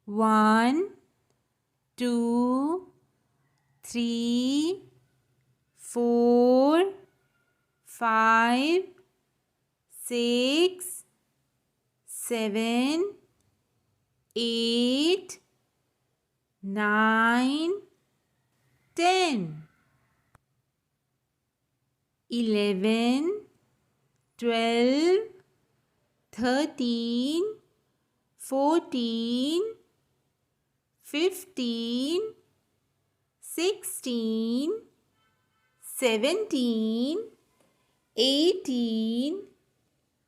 1, 2, 3, 4, 5, 6, 7, 8, 9, 10, 11, 12, 13, 14, 15, 16, 17, 18,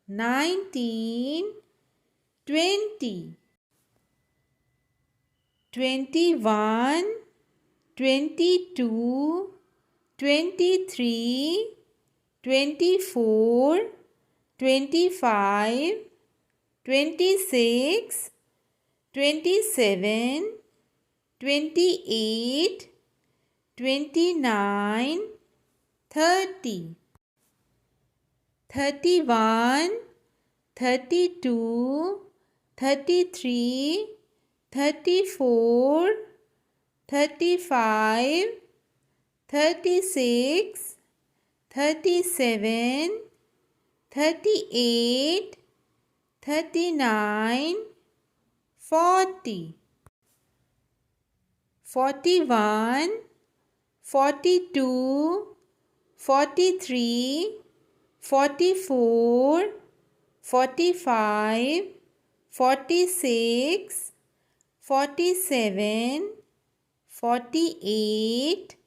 19, 20, 21, 22, 23, 24, 25, 26, 27, 28, 29, 30, 31, 32, 33, 34, 35, 36, 37, 38, 39, 40, 41, 42, 43, 44, 45, 46, 47, 48,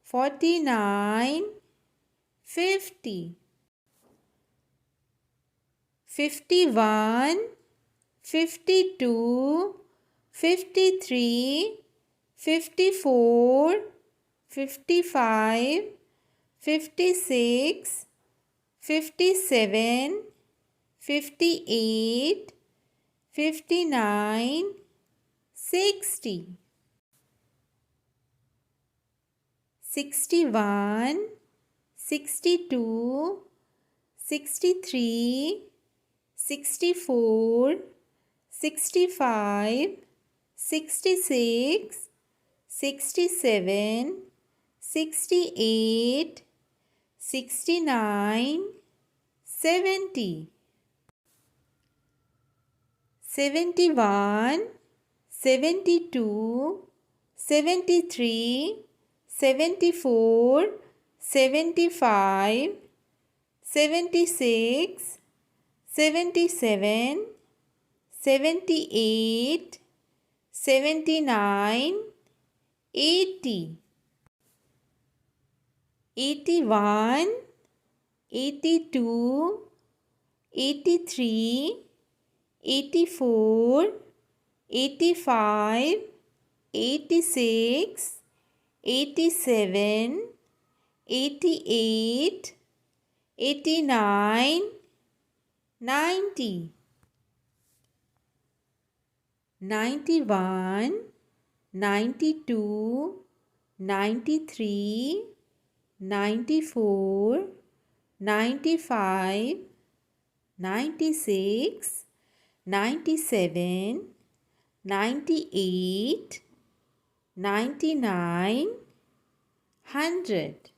49, 50, 51, 52, 53, 54, 55, 56, 57, 58, 59, 60, 61, 62, 63, 64, 65, 66, 67, 68, 69, 70, 71, 72, 73, 74, 75, 76, 77, 78, 79, 80, 81, 82, 83, 84, 85, 86, 87, 88, 89, 90, 91, 92, 93, 94, 95, 96, 97, 98, 99, 100.